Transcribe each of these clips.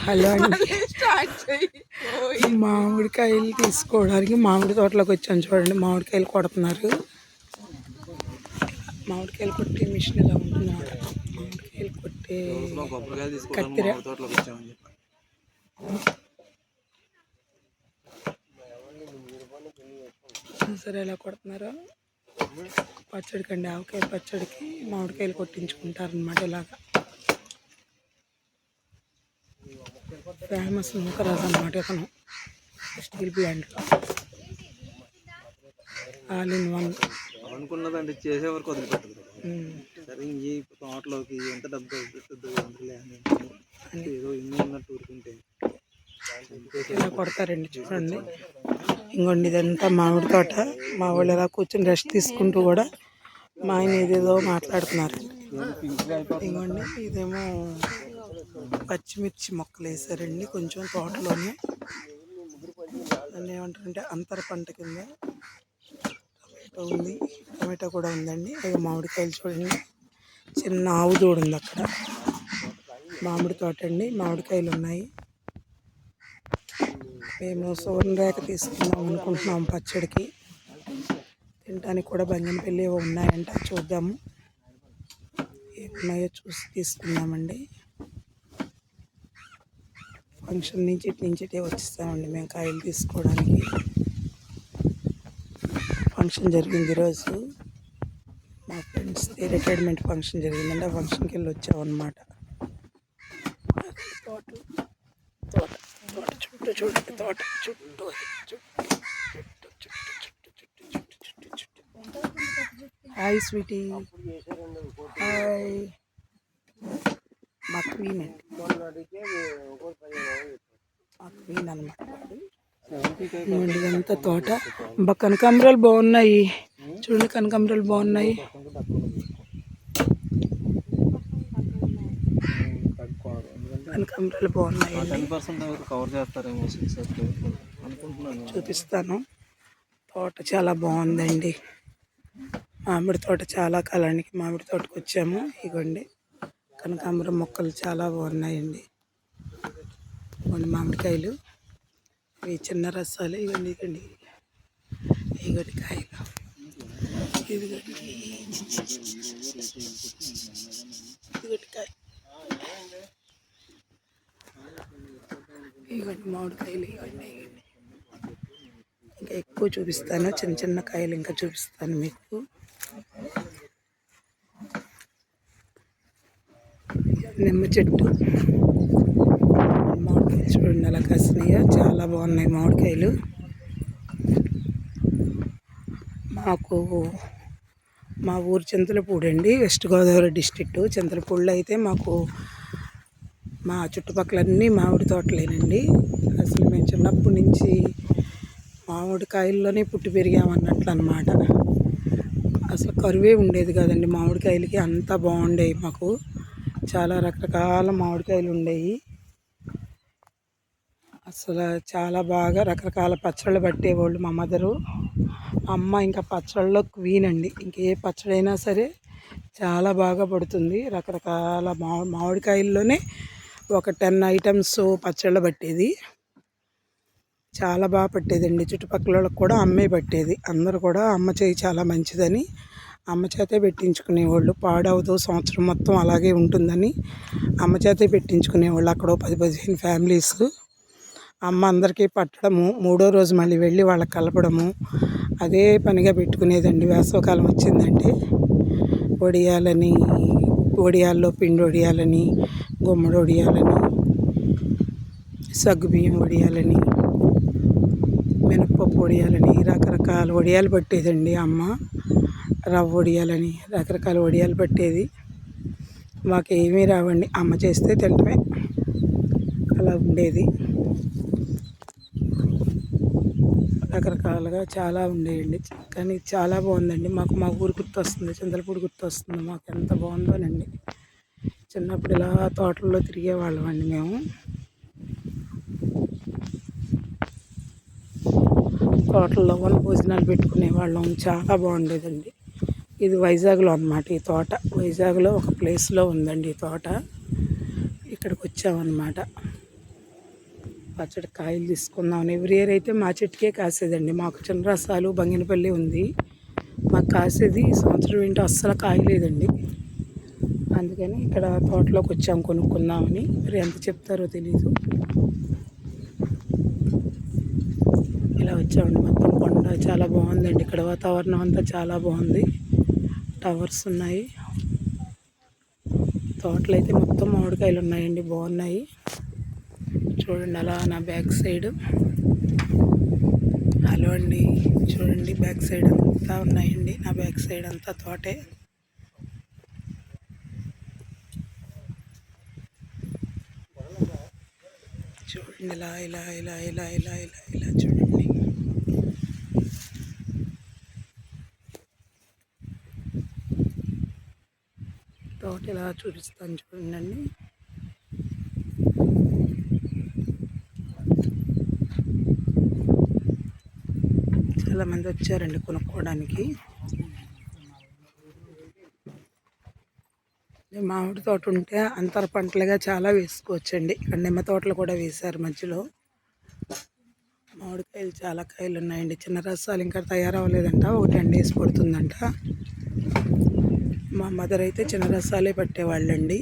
Hello అండి, మామిడికాయలు తీసుకోవడానికి మామిడి తోటలోకి వచ్చాను. చూడండి, మామిడికాయలు కొడుతున్నారు. మామిడికాయలు కొట్టే మిషన్ ఇలా ఉంటున్నారు. మామిడికాయలు కొట్టే కత్తిర సరే ఎలా కొడుతున్నారో. పచ్చడికి అండి, ఆవకాయ పచ్చడికి మామిడికాయలు కొట్టించుకుంటారనమాట. ఇలాగా ఫేమస్ నూకరాజు అనమాట ఇతను. స్టీల్ ప్లాంట్లో ఆల్ ఇన్ వన్ అనుకున్నదండి, చేసే వరకు వదిలిపెట్టదు. సరే ఈ తోటలోకి ఎంత డబ్బు పెట్టద్దు ఏదో ఇన్ని ఉన్నట్టు ఊరుకుంటే ఇలా కొడతారండి. చూడండి, ఇంకోండి ఇదంతా మామిడి తోట. మా వాళ్ళు ఎలా కూర్చొని రెస్ట్ తీసుకుంటూ కూడా మా ఆయన ఏదేదో మాట్లాడుతున్నారు. ఇంకోండి ఇదేమో పచ్చిమిర్చి మొక్కలు వేసారండి కొంచెం తోటలోనే. దాన్ని ఏమంటారంటే అంతర పంట కింద. టమాటో ఉంది, టమాటో కూడా ఉందండి. అవి మామిడికాయలు చూడండి, చిన్న ఆవు దూడ ఉంది అక్కడ. మామిడి తోట అండి, మామిడికాయలు ఉన్నాయి. మేము సువర్ణ రేఖ తీసుకుందాం అనుకుంటున్నాం పచ్చడికి. తినడానికి కూడా బంగినపల్లి ఉన్నాయంట, చూద్దాము ఏమున్నాయో చూసి తీసుకుందామండి. ఫంక్షన్ నుంచి ఇటు వచ్చేస్తామండి మేము కాయలు తీసుకోవడానికి. ఫంక్షన్ జరిగింది ఈరోజు, మా ఫ్రెండ్స్ది రిటైర్మెంట్ ఫంక్షన్ జరిగిందండి. ఆ ఫంక్షన్కి వెళ్ళి వచ్చామన్నమాట. తోట తోట తోట చుట్టూ చూడండి, తోట చుట్టూ హాయ్ స్వీటీ, హాయ్. మా క్వీన్ అండి, మా క్వీన్ అనమాట. ఇదంతా తోట. కనకాంబరాలు బాగున్నాయి చూడండి, కనకాంబరాలు బాగున్నాయి. కనకాంబరాలు బాగున్నాయి, చూపిస్తాను. తోట చాలా బాగుందండి. మామిడి తోట, చాలా కాలానికి మామిడి తోటకు వచ్చాము. ఇగోండి కనకాంబరం మొక్కలు చాలా బాగున్నాయండి. ఇవ్వండి మామిడికాయలు, ఇవి చిన్న రసాలు. ఇవ్వండి ఇవ్వండి, ఇగోండి కాయలు. ఇదిగోండి ఇదిగోండి కాయ, ఇవ్వండి మామిడికాయలు. ఇవ్వండి ఇంకా ఎక్కువ చూపిస్తాను, చిన్న చిన్న కాయలు ఇంకా చూపిస్తాను మీకు. నిమ్మ చెట్టు, మామిడికాయలు చూడండి అలా కాసినాయో, చాలా బాగున్నాయి మామిడికాయలు. మా ఊరు చింతలపూడి అండి, వెస్ట్ గోదావరి డిస్ట్రిక్ట్. చింతలపూడిలో అయితే మాకు మా చుట్టుపక్కలన్నీ మామిడి తోటలేనండి. అసలు మేము చిన్నప్పటి నుంచి మామిడికాయల్లోనే పుట్టి పెరిగామన్నట్లు అనమాట. అసలు కరువే ఉండేది కదండి మామిడికాయలకి, అంతా బాగుండేవి మాకు. చాలా రకరకాల మామిడికాయలు ఉండేవి. అసలు చాలా బాగా రకరకాల పచ్చళ్ళు పట్టేవాళ్ళు మా మదరు. అమ్మ ఇంకా పచ్చళ్ళలో క్వీన్ అండి. ఇంకే పచ్చడైనా సరే చాలా బాగా పడుతుంది. రకరకాల మామిడికాయల్లోనే ఒక 10 ఐటమ్స్ పచ్చళ్ళు పట్టేది. చాలా బాగా పట్టేదండి. చుట్టుపక్కల వాళ్ళకి కూడా అమ్మే పట్టేది. అందరూ కూడా అమ్మ చేయి చాలా మంచిదని అమ్మ చేతే పెట్టించుకునేవాళ్ళు. పాడవదు, సంవత్సరం మొత్తం అలాగే ఉంటుందని అమ్మ చేతే పెట్టించుకునేవాళ్ళు. అక్కడ 10-15 ఫ్యామిలీస్. అమ్మ అందరికీ పట్టడము, 3వ రోజు మళ్ళీ వెళ్ళి వాళ్ళకి కలపడము, అదే పనిగా పెట్టుకునేదండి. వేసవకాలం వచ్చిందంటే వడియాలని, వడియాల్లో పిండి వడియాలని, గుమ్మడి వడియాలని, సగ్గుబియ్యం వడియాలని, మినపప్పు వడియాలని, రకరకాల వడియాలు పట్టేదండి అమ్మ. రవ్వ వడియాలని రకరకాల వడియాలు పట్టేది. మాకేమీ రావండి, అమ్మ చేస్తే తింటమే, అలా ఉండేది. రకరకాలుగా చాలా ఉండేయండి. కానీ చాలా బాగుందండి. మాకు మా ఊరు గుర్తొస్తుంది, చింతలపూడి గుర్తొస్తుంది. మాకు ఎంత బాగుందోనండి. చిన్నప్పుడు ఇలా తోటల్లో తిరిగేవాళ్ళం అండి మేము. తోటల్లో భోజనాలు పెట్టుకునేవాళ్ళం, చాలా బాగుండేదండి. ఇది వైజాగ్లో అన్నమాట ఈ తోట. వైజాగ్లో ఒక ప్లేస్లో ఉందండి ఈ తోట. ఇక్కడికి వచ్చామన్నమాట. పచ్చడి కాయలు తీసుకుందాం. ఎవ్రీ ఇయర్ అయితే మా చెట్టుకే కాసేదండి. మాకు చిన్న రసాలు బంగినపల్లి ఉంది, మాకు కాసేది. ఈ సంవత్సరం ఏంటో అస్సలు కాయలేదండి. అందుకని ఇక్కడ తోటలోకి వచ్చాము కొనుక్కుందామని. మరి ఎంత చెప్తారో తెలీదు. ఇలా వచ్చామండి. మొత్తం కొండ చాలా బాగుందండి. ఇక్కడ వాతావరణం అంతా చాలా బాగుంది. టవర్స్ ఉన్నాయి. తోటలు అయితే మొత్తం మామిడికాయలు ఉన్నాయండి, బాగున్నాయి. చూడండి అలా నా బ్యాక్ సైడ్. హలో అండి, చూడండి బ్యాక్ సైడ్ అంతా ఉన్నాయండి. నా బ్యాక్ సైడ్ అంతా తోటే. చూడండి ఇలా ఇలా ఇలా ఇలా ఇలా ఇలా ఇలా చూడండి. తోట ఇలా చూపిస్తాను చూడండి. చాలామంది వచ్చారండి కొనుక్కోవడానికి. మామిడి తోట ఉంటే అంతర పంటలుగా చాలా వేసుకోవచ్చండి. ఇక్కడ నిమ్మ తోటలు కూడా వేశారు మధ్యలో. మామిడికాయలు చాలా కాయలు ఉన్నాయండి. చిన్న రసాలు ఇంకా తయారవ్వలేదంట, ఒక 10 days పడుతుందంట. మా మదర్ అయితే చిన్న రసాలే పట్టేవాళ్ళండి.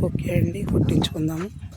ఓకే అండి, కొట్టించుకుందాము.